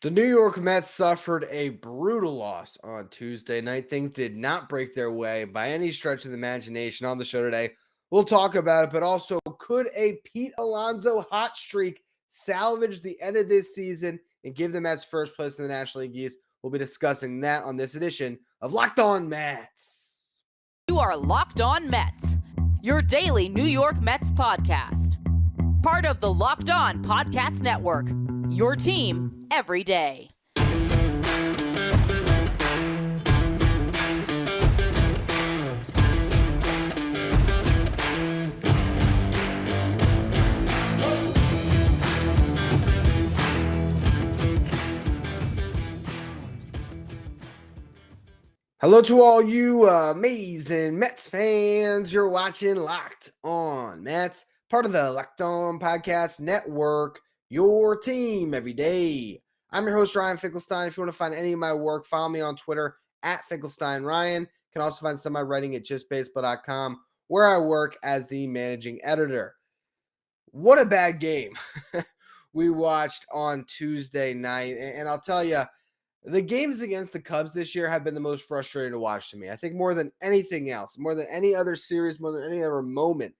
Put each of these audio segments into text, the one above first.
The New York Mets suffered a brutal loss on Tuesday night. Things did not break their way by any stretch of the imagination. On the show today, we'll talk about it, but also could a Pete Alonso hot streak salvage the end of this season and give the Mets first place in the National League East? We'll be discussing that on this edition of Locked On Mets. You are Locked On Mets, your daily New York Mets podcast. Part of the Locked On Podcast Network, your team every day. Hello to all you amazing Mets fans. You're watching Locked On Mets, part of the Locked On Podcast Network, your team every day. I'm your host, Ryan Finkelstein. If you want to find any of my work, follow me on Twitter at FinkelsteinRyan. You can also find some of my writing at justbaseball.com, where I work as the managing editor. What a bad game we watched on Tuesday night. And I'll tell you, the games against the Cubs this year have been the most frustrating to watch to me. I think more than anything else, more than any other series, more than any other moment,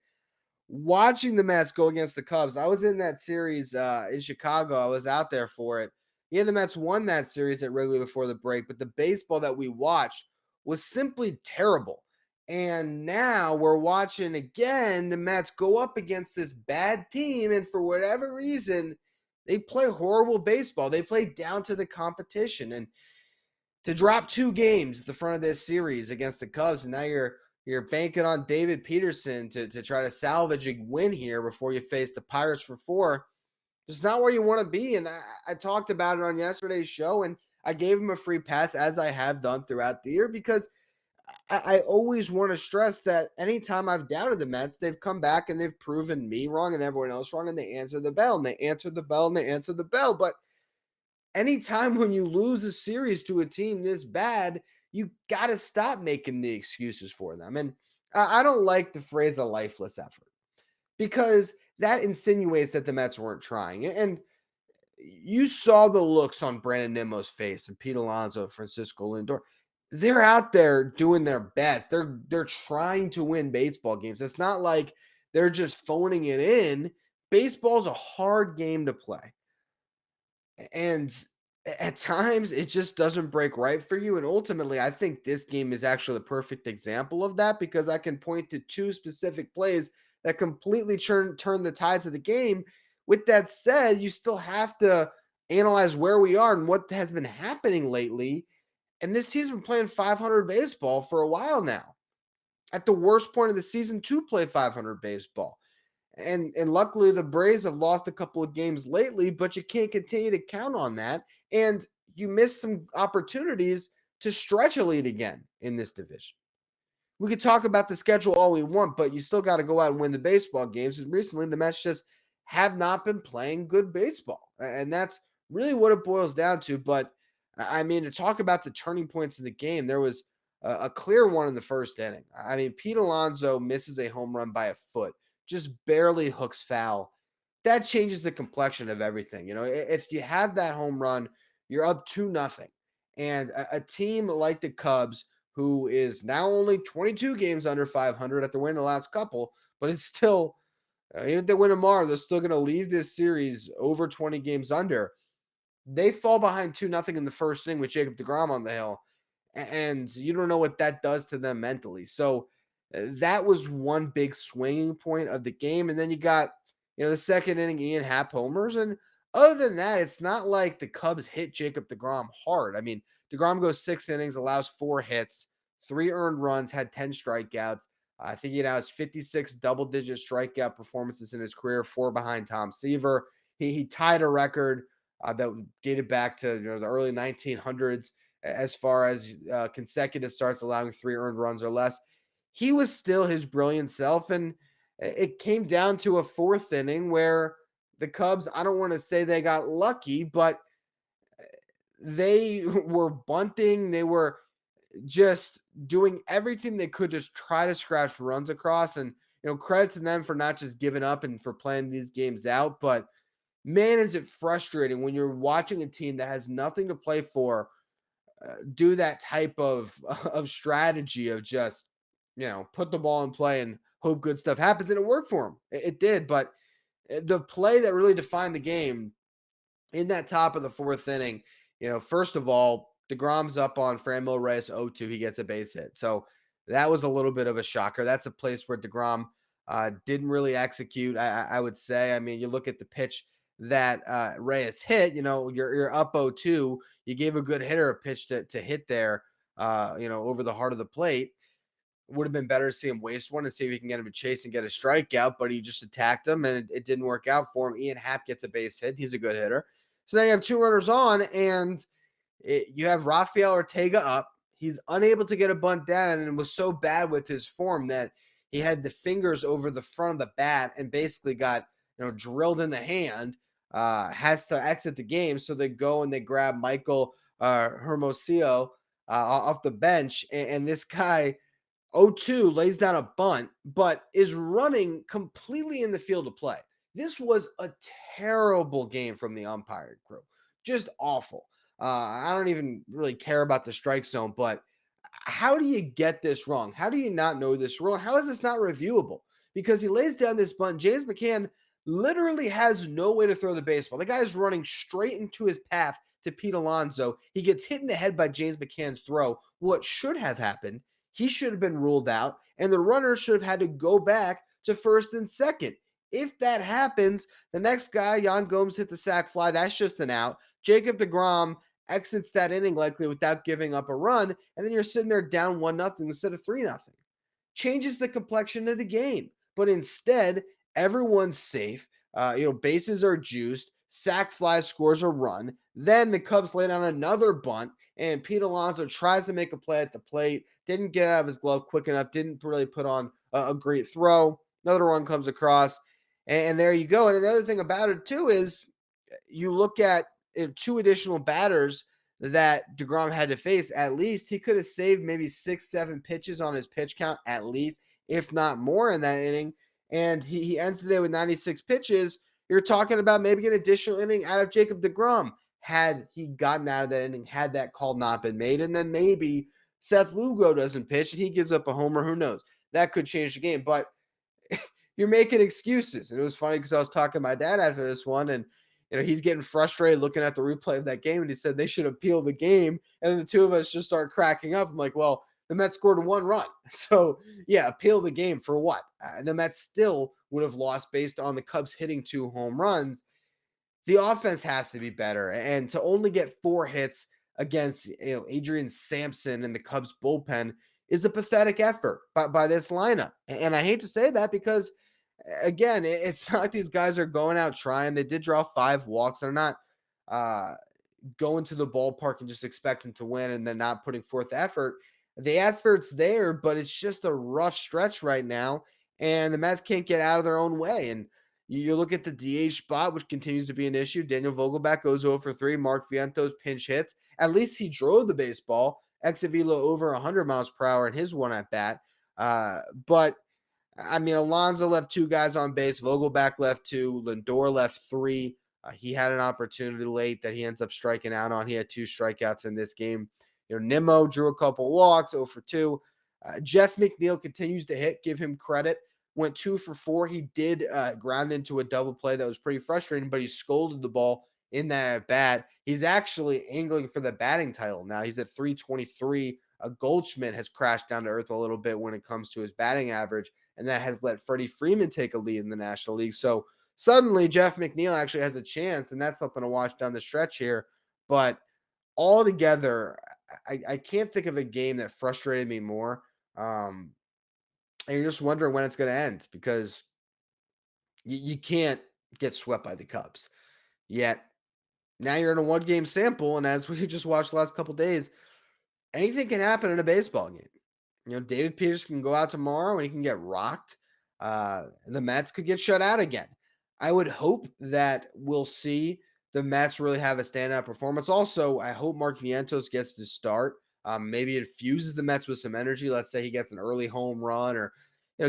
watching the Mets go against the Cubs. I was in that series in Chicago. I was out there for it. Yeah, the Mets won that series at Wrigley before the break, but the baseball that we watched was simply terrible. And now we're watching again the Mets go up against this bad team, and for whatever reason, they play horrible baseball. They play down to the competition. And to drop 2 games at the front of this series against the Cubs, and now you're banking on David Peterson to try to salvage a win here before you face the Pirates for 4. It's not where you want to be. And I talked about it on yesterday's show, and I gave him a free pass, as I have done throughout the year, because I always want to stress that anytime I've doubted the Mets, they've come back and they've proven me wrong and everyone else wrong, and they answer the bell, and they answer the bell, and they answer the bell. But anytime when you lose a series to a team this bad, you got to stop making the excuses for them. And I don't like the phrase a lifeless effort, because that insinuates that the Mets weren't trying. And you saw the looks on Brandon Nimmo's face and Pete Alonso, Francisco Lindor. They're out there doing their best. They're trying to win baseball games. It's not like they're just phoning it in. Baseball's a hard game to play. And at times it just doesn't break right for you. And ultimately, I think this game is actually the perfect example of that, because I can point to 2 specific plays that completely turn the tides of the game. With that said, you still have to analyze where we are and what has been happening lately. And this team's been playing 500 baseball for a while now, at the worst point of the season to play 500 baseball. And luckily the Braves have lost a couple of games lately, but you can't continue to count on that. And you miss some opportunities to stretch a lead again in this division. We could talk about the schedule all we want, but you still got to go out and win the baseball games. And recently the Mets just have not been playing good baseball. And that's really what it boils down to. But I mean, to talk about the turning points in the game, there was a clear one in the first inning. I mean, Pete Alonso misses a home run by a foot, just barely hooks foul. That changes the complexion of everything. You know, if you have that home run, you're up 2-0. And a team like the Cubs, who is now only 22 games under 500 after winning the last couple, but it's still, even if they win tomorrow, they're still going to leave this series over 20 games under. They fall behind 2-0 in the first inning with Jacob deGrom on the hill, and you don't know what that does to them mentally. So that was one big swinging point of the game. And then you got, the second inning, Ian Happ homers. And other than that, it's not like the Cubs hit Jacob deGrom hard. I mean, deGrom goes 6 innings, allows 4 hits, 3 earned runs, had 10 strikeouts. I think he now has 56 double-digit strikeout performances in his career, 4 behind Tom Seaver. He tied a record that dated back to the early 1900s as far as consecutive starts allowing 3 earned runs or less. He was still his brilliant self, and it came down to a 4th inning where the Cubs, I don't want to say they got lucky, but they were bunting. They were just doing everything they could to try to scratch runs across. And, credit to them for not just giving up and for playing these games out. But man, is it frustrating when you're watching a team that has nothing to play for do that type of of strategy of just put the ball in play and hope good stuff happens, and it worked for him. It did, but the play that really defined the game in that top of the fourth inning, first of all, DeGrom's up on Franmil Reyes 0-2. He gets a base hit. So that was a little bit of a shocker. That's a place where DeGrom didn't really execute, I would say. I mean, you look at the pitch that Reyes hit, you're up 0-2. You gave a good hitter a pitch to hit there, over the heart of the plate. Would have been better to see him waste one and see if he can get him to chase and get a strikeout, but he just attacked him and it didn't work out for him. Ian Happ gets a base hit. He's a good hitter. So now you have two runners on, and you have Rafael Ortega up. He's unable to get a bunt down and was so bad with his form that he had the fingers over the front of the bat and basically got drilled in the hand. Has to exit the game, so they go and they grab Michael Hermosillo off the bench, and this guy 0-2 lays down a bunt, but is running completely in the field of play. This was a terrible game from the umpiring crew. Just awful. I don't even really care about the strike zone, but how do you get this wrong? How do you not know this wrong? How is this not reviewable? Because he lays down this bunt. James McCann literally has no way to throw the baseball. The guy is running straight into his path to Pete Alonso. He gets hit in the head by James McCann's throw. What should have happened, he should have been ruled out, and the runner should have had to go back to first and second. If that happens, the next guy, Yan Gomes, hits a sac fly. That's just an out. Jacob deGrom exits that inning likely without giving up a run, and then you're sitting there down 1-0 instead of 3-0. Changes the complexion of the game. But instead, everyone's safe. Bases are juiced. Sac fly scores a run. Then the Cubs lay down another bunt, and Pete Alonso tries to make a play at the plate. Didn't get out of his glove quick enough. Didn't really put on a great throw. Another run comes across, and there you go. And the other thing about it, too, is you look at two additional batters that deGrom had to face. At least he could have saved maybe 6-7 pitches on his pitch count, at least, if not more in that inning. And he ends the day with 96 pitches. You're talking about maybe an additional inning out of Jacob deGrom had he gotten out of that inning, had that call not been made. And then maybe Seth Lugo doesn't pitch and he gives up a homer. Who knows? That could change the game. But you're making excuses. And it was funny because I was talking to my dad after this one, and he's getting frustrated looking at the replay of that game, and he said they should appeal the game. And the two of us just start cracking up. I'm like, well, the Mets scored one run. So, yeah, appeal the game for what? The Mets still would have lost based on the Cubs hitting 2 home runs. The offense has to be better. And to only get 4 hits against Adrian Sampson and the Cubs bullpen is a pathetic effort by this lineup. And I hate to say that because, again, it's not like these guys are going out trying. They did draw 5 walks. They're not going to the ballpark and just expecting to win and then not putting forth effort. The effort's there, but it's just a rough stretch right now, and the Mets can't get out of their own way. And you look at the DH spot, which continues to be an issue. Daniel Vogelback goes 0 for 3. Mark Vientos pinch hits. At least he drove the baseball. Exavila over 100 miles per hour in his one at bat. But I mean, Alonso left 2 guys on base. Vogelback left 2. Lindor left 3. He had an opportunity late that he ends up striking out on. He had 2 strikeouts in this game. Nimmo drew a couple walks, 0 for 2. Jeff McNeil continues to hit. Give him credit. Went 2 for 4. He did ground into a double play that was pretty frustrating, but he scolded the ball in that at bat. He's actually angling for the batting title now. He's at 323. Goldschmidt has crashed down to earth a little bit when it comes to his batting average, and that has let Freddie Freeman take a lead in the National League. So suddenly Jeff McNeil actually has a chance, and that's something to watch down the stretch here. But altogether, I can't think of a game that frustrated me more. And you're just wondering when it's going to end because you can't get swept by the Cubs. Yet now you're in a 1-game sample, and as we just watched the last couple days, anything can happen in a baseball game. David Peters can go out tomorrow and he can get rocked. The Mets could get shut out again. I would hope that we'll see the Mets really have a standout performance. Also, I hope Mark Vientos gets to start. Maybe it fuses the Mets with some energy. Let's say he gets an early home run or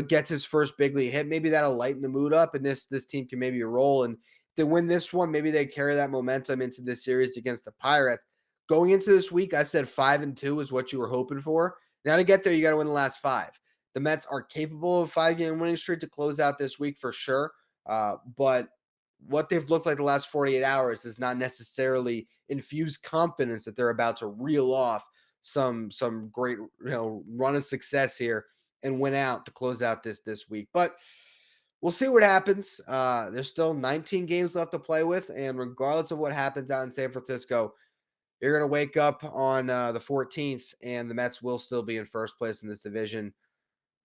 gets his first big league hit. Maybe that'll lighten the mood up, and this team can maybe roll. And they win this one, maybe they carry that momentum into this series against the Pirates. Going into this week, I said 5-2 is what you were hoping for. Now to get there, you got to win the last 5. The Mets are capable of 5-game winning streak to close out this week for sure. But what they've looked like the last 48 hours does not necessarily infuse confidence that they're about to reel off some great run of success here and win out to close out this week. But we'll see what happens. There's still 19 games left to play with, and regardless of what happens out in San Francisco, you're going to wake up on the 14th, and the Mets will still be in first place in this division.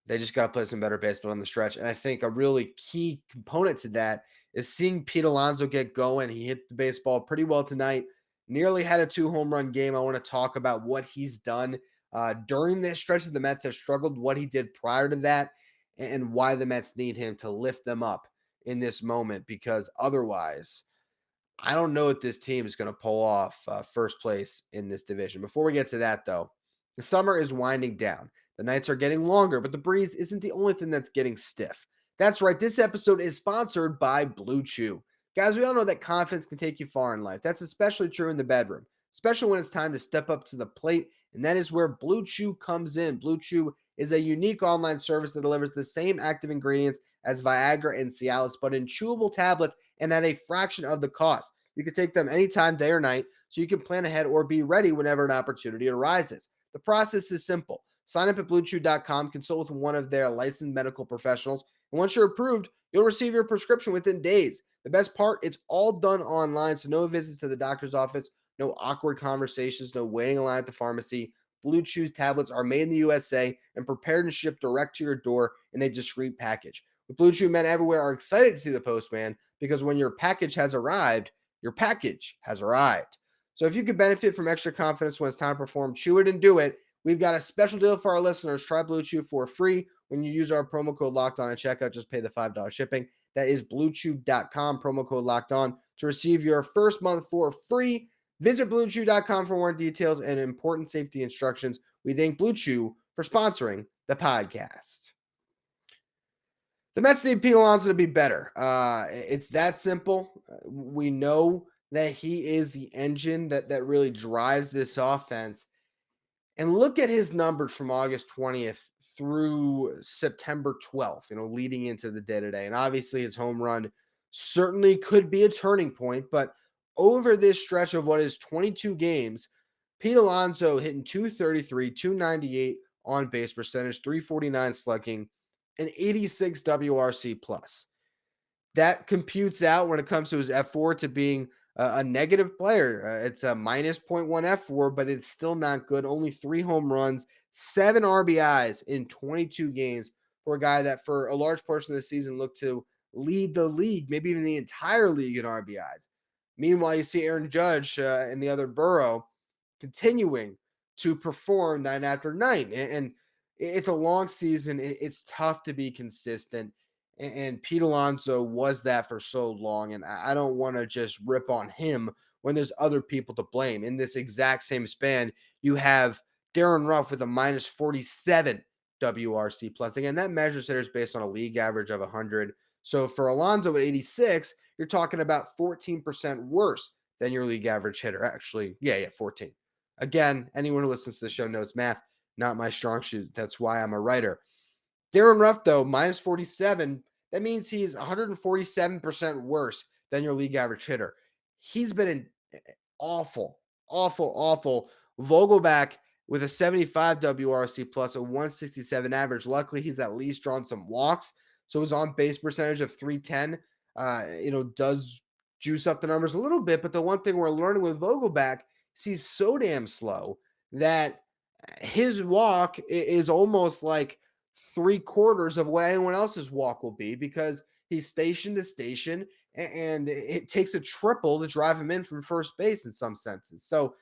They just got to play some better baseball on the stretch. And I think a really key component to that is seeing Pete Alonso get going. He hit the baseball pretty well tonight, nearly had a 2-home run game. I want to talk about what he's done during this stretch that the Mets have struggled, what he did prior to that, and why the Mets need him to lift them up in this moment, because otherwise, I don't know if this team is going to pull off first place in this division. Before we get to that, though, the summer is winding down. The nights are getting longer, but the breeze isn't the only thing that's getting stiff. That's right. This episode is sponsored by BlueChew. Guys, we all know that confidence can take you far in life. That's especially true in the bedroom, especially when it's time to step up to the plate, and that is where BlueChew comes in. BlueChew is a unique online service that delivers the same active ingredients as Viagra and Cialis, but in chewable tablets and at a fraction of the cost. You can take them anytime, day or night, so you can plan ahead or be ready whenever an opportunity arises. The process is simple. Sign up at BlueChew.com, consult with one of their licensed medical professionals, and once you're approved, you'll receive your prescription within days. The best part, it's all done online, so no visits to the doctor's office, no awkward conversations, no waiting in line at the pharmacy. Blue Chew's tablets are made in the USA and prepared and shipped direct to your door in a discreet package. With Blue Chew, men everywhere are excited to see the postman, because when your package has arrived, your package has arrived. So if you could benefit from extra confidence when it's time to perform, chew it and do it. We've got a special deal for our listeners. Try Blue Chew for free when you use our promo code Locked On at checkout. Just pay the $5 shipping. That is BlueChew.com, promo code Locked On, to receive your first month for free. Visit BlueChew.com for more details and important safety instructions. We thank Blue Chew for sponsoring the podcast. The Mets need Pete Alonso to be better. It's that simple. We know that he is the engine that really drives this offense. And look at his numbers from August 20th through September 12th, leading into the day-to-day. And obviously his home run certainly could be a turning point, but over this stretch of what is 22 games, Pete Alonso hitting 233, 298 on base percentage, 349 slugging, and 86 WRC plus. That computes out when it comes to his F4 to being a negative player. It's a minus 0.1 F4, but it's still not good. Only 3 home runs, 7 RBIs in 22 games for a guy that for a large portion of the season looked to lead the league, maybe even the entire league in RBIs. Meanwhile, you see Aaron Judge and the other Burrow continuing to perform night after night. And it's a long season. It's tough to be consistent. And Pete Alonso was that for so long. And I don't want to just rip on him when there's other people to blame. In this exact same span, you have Darren Ruff with a minus 47 WRC plus. Again, that measures hitters based on a league average of 100. So for Alonso at 86, you're talking about 14% worse than your league average hitter. Actually, yeah, 14. Again, anyone who listens to the show knows math, not my strong suit. That's why I'm a writer. Darren Ruff, though, minus 47, that means he's 147% worse than your league average hitter. He's been an awful. Vogelback with a 75 WRC plus, a 167 average. Luckily, he's at least drawn some walks. So his on-base percentage of 310, does juice up the numbers a little bit. But the one thing we're learning with Vogelback is he's so damn slow that his walk is almost like 3/4 of what anyone else's walk will be, because he's station to station and it takes a triple to drive him in from first base in some senses. So,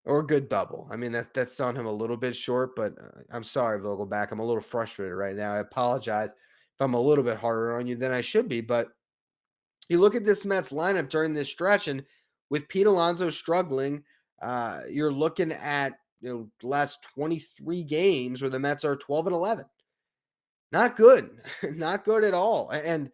or a good double. I mean, that's selling him a little bit short, but I'm sorry, Vogelback. I'm a little frustrated right now. I apologize if I'm a little bit harder on you than I should be, but you look at this Mets lineup during this stretch, and with Pete Alonso struggling, you're looking at the last 23 games where the Mets are 12-11. Not good, not good at all. And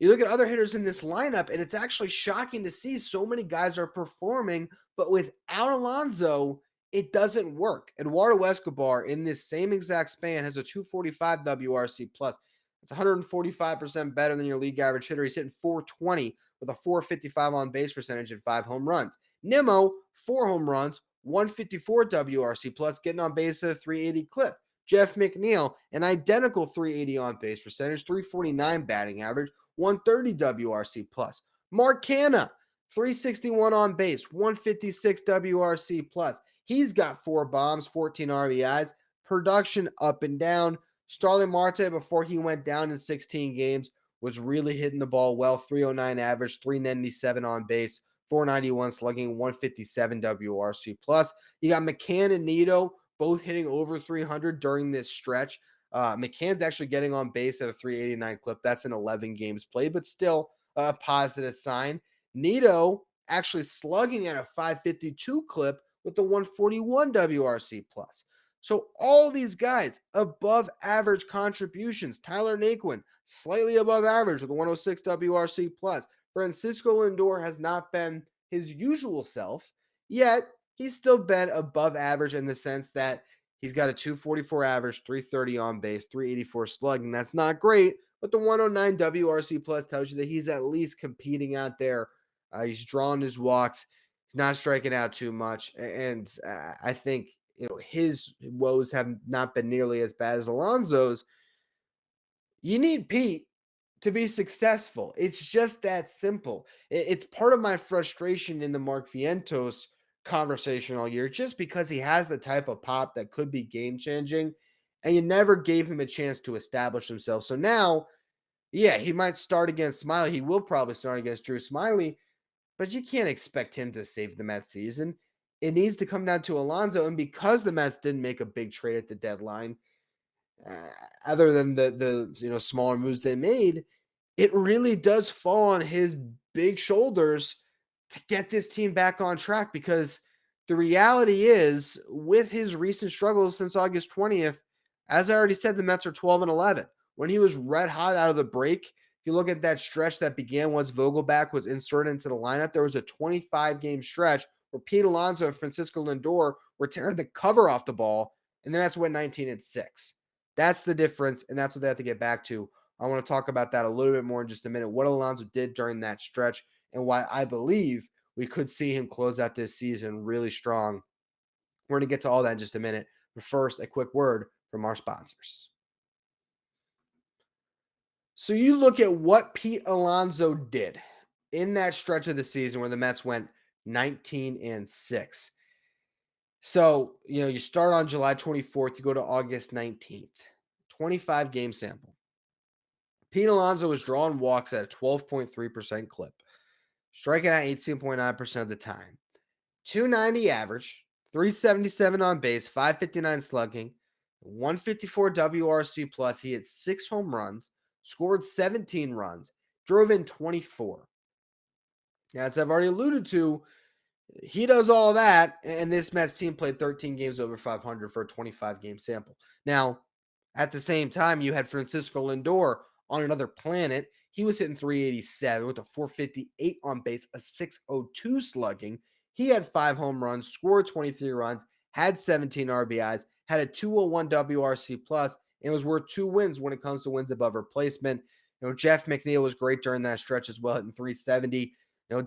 You look at other hitters in this lineup, and it's actually shocking to see so many guys are performing, but without Alonso, it doesn't work. Eduardo Escobar in this same exact span has a 245 WRC plus. It's 145% better than your league average hitter. He's hitting 420 with a 455 on base percentage and 5 home runs. Nimmo, 4 home runs, 154 WRC plus, getting on base at a 380 clip. Jeff McNeil, an identical 380 on base percentage, 349 batting average, 130 WRC plus. Mark Canha, 361 on base, 156 WRC plus. He's got 4 bombs, 14 RBIs, production up and down. Starling Marte, before he went down in 16 games, was really hitting the ball well. 309 average, 397 on base, 491 slugging, 157 WRC plus. You got McCann and Nito both hitting over 300 during this stretch. McCann's actually getting on base at a 389 clip. That's in 11 games played, but still a positive sign. Nito actually slugging at a 552 clip with the 141 WRC plus. So all these guys above average contributions. Tyler Naquin slightly above average with 106 WRC plus. Francisco Lindor has not been his usual self, yet he's still been above average in the sense that he's got a 244 average, 330 on base, 384 slugging. That's not great, but the 109 WRC plus tells you that he's at least competing out there. He's drawing his walks. He's not striking out too much, and I think his woes have not been nearly as bad as Alonso's. You need Pete to be successful. It's just that simple. It's part of my frustration in the Mark Vientos conversation all year, just because he has the type of pop that could be game changing, and you never gave him a chance to establish himself. So now, yeah, he might start against Smiley. He will probably start against Drew Smiley, but you can't expect him to save the Mets season. It needs to come down to Alonso, and because the Mets didn't make a big trade at the deadline, uh, other than the smaller moves they made, it really does fall on his big shoulders to get this team back on track, because the reality is, with his recent struggles since August 20th, as I already said, the Mets are 12-11. When he was red hot out of the break, if you look at that stretch that began once Vogelback was inserted into the lineup, there was a 25-game stretch where Pete Alonso and Francisco Lindor were tearing the cover off the ball, and then that's went 19-6. That's the difference, and that's what they have to get back to. I want to talk about that a little bit more in just a minute, what Alonso did during that stretch and why I believe we could see him close out this season really strong. We're going to get to all that in just a minute. But first, a quick word from our sponsors. So you look at what Pete Alonso did in that stretch of the season where the Mets went 19-6. So, you start on July 24th, you go to August 19th, 25 game sample. Pete Alonso was drawing walks at a 12.3% clip, striking out 18.9% of the time. 290 average, 377 on base, 559 slugging, 154 WRC plus. He had 6 home runs, scored 17 runs, drove in 24. As I've already alluded to, he does all that, and this Mets team played 13 games over 500 for a 25-game sample. Now, at the same time, you had Francisco Lindor on another planet. He was hitting 387 with a 458 on base, a 602 slugging. He had 5 home runs, scored 23 runs, had 17 RBIs, had a 201 WRC plus, and was worth 2 wins when it comes to wins above replacement. Jeff McNeil was great during that stretch as well, hitting 370.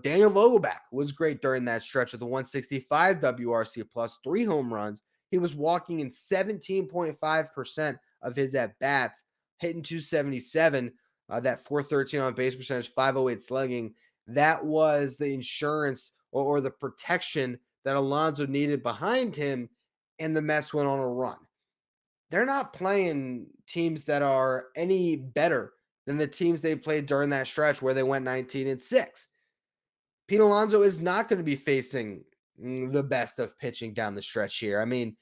Daniel Vogelback was great during that stretch of the 165 WRC plus, 3 home runs. He was walking in 17.5% of his at-bats, hitting 277, that 413 on base percentage, 508 slugging. That was the insurance or the protection that Alonso needed behind him, and the Mets went on a run. They're not playing teams that are any better than the teams they played during that stretch where they went 19-6. Pete Alonso is not going to be facing the best of pitching down the stretch here. I mean,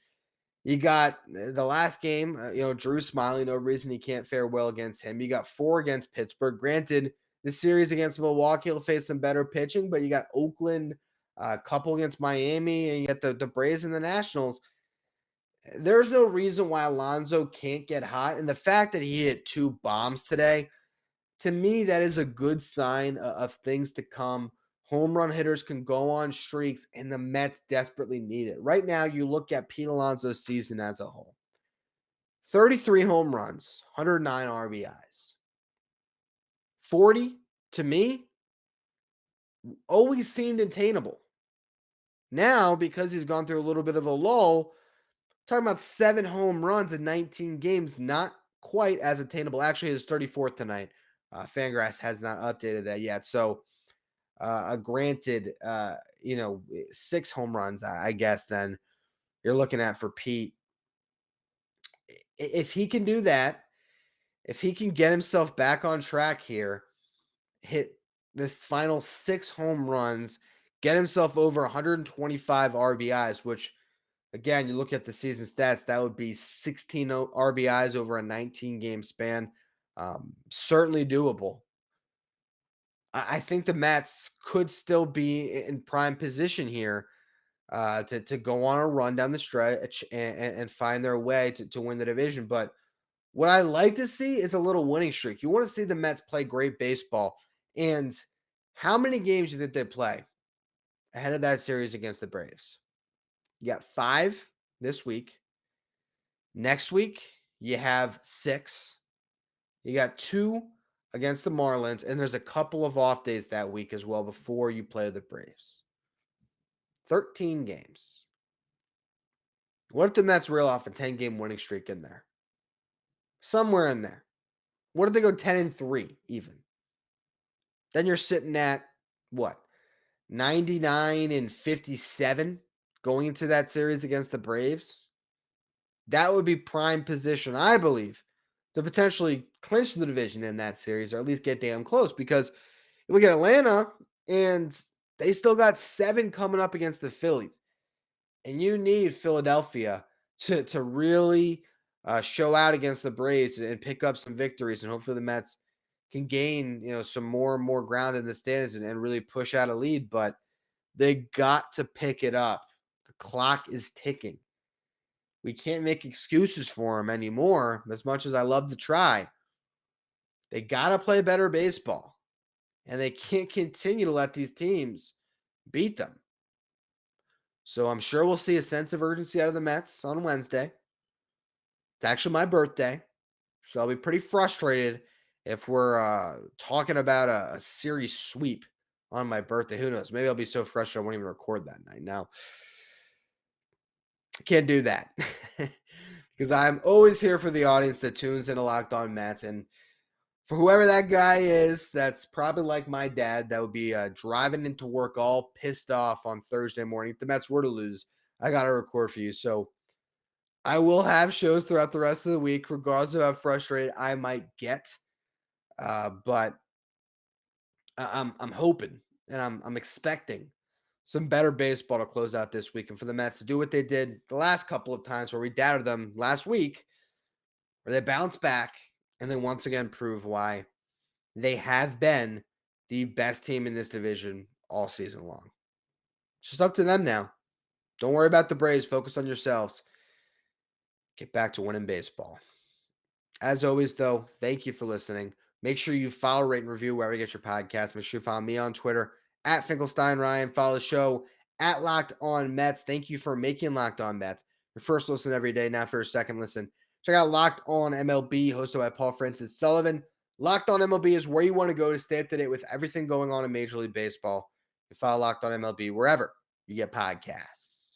you got the last game, Drew Smiley, no reason he can't fare well against him. You got 4 against Pittsburgh. Granted, the series against Milwaukee will face some better pitching, but you got Oakland, a couple against Miami, and you got the Braves and the Nationals. There's no reason why Alonso can't get hot. And the fact that he hit 2 bombs today, To me, that is a good sign of things to come. Home run hitters can go on streaks, and the Mets desperately need it. Right now, you look at Pete Alonso's season as a whole: 33 home runs, 109 RBIs. 40, to me, always seemed attainable. Now, because he's gone through a little bit of a lull, talking about 7 home runs in 19 games, not quite as attainable. Actually, his 34th tonight. Fangraphs has not updated that yet. So, granted, 6 home runs, I guess, then you're looking at for Pete. If he can do that, if he can get himself back on track here, hit this final 6 home runs, get himself over 125 RBIs, which, again, you look at the season stats, that would be 16 RBIs over a 19-game span. Certainly doable. I think the Mets could still be in prime position here to go on a run down the stretch and find their way to win the division. But what I like to see is a little winning streak. You want to see the Mets play great baseball. And how many games do you think they play ahead of that series against the Braves? You got 5 this week. Next week, you have 6. You got 2 against the Marlins, and there's a couple of off days that week as well before you play the Braves. 13 games. What if the Mets reel off a 10-game winning streak in there? Somewhere in there. What if they go 10-3 even? Then you're sitting at what? 99-57 going into that series against the Braves. That would be prime position, I believe, to potentially clinch the division in that series, or at least get damn close, because you look at Atlanta and they still got 7 coming up against the Phillies. And you need Philadelphia to really show out against the Braves and pick up some victories, and hopefully the Mets can gain some more and more ground in the standings and really push out a lead. But they got to pick it up. The clock is ticking. We can't make excuses for them anymore, as much as I love to try. They got to play better baseball, and they can't continue to let these teams beat them. So I'm sure we'll see a sense of urgency out of the Mets on Wednesday. It's actually my birthday, so I'll be pretty frustrated if we're talking about a series sweep on my birthday. Who knows? Maybe I'll be so frustrated I won't even record that night. Now, I can't do that because I'm always here for the audience that tunes in to Locked On Mets. And for whoever that guy is, that's probably like my dad, that would be driving into work all pissed off on Thursday morning. If the Mets were to lose, I got to record for you. So I will have shows throughout the rest of the week, regardless of how frustrated I might get. But I'm hoping and I'm expecting some better baseball to close out this week, and for the Mets to do what they did the last couple of times where we doubted them last week, where they bounce back and then once again prove why they have been the best team in this division all season long. It's just up to them now. Don't worry about the Braves. Focus on yourselves. Get back to winning baseball. As always, though, thank you for listening. Make sure you follow, rate, and review wherever you get your podcast. Make sure you follow me on Twitter at Finkelstein Ryan. Follow the show at Locked On Mets. Thank you for making Locked On Mets your first listen every day, not for your second listen. Check out Locked On MLB, hosted by Paul Francis Sullivan. Locked On MLB is where you want to go to stay up to date with everything going on in Major League Baseball. You follow Locked On MLB wherever you get podcasts.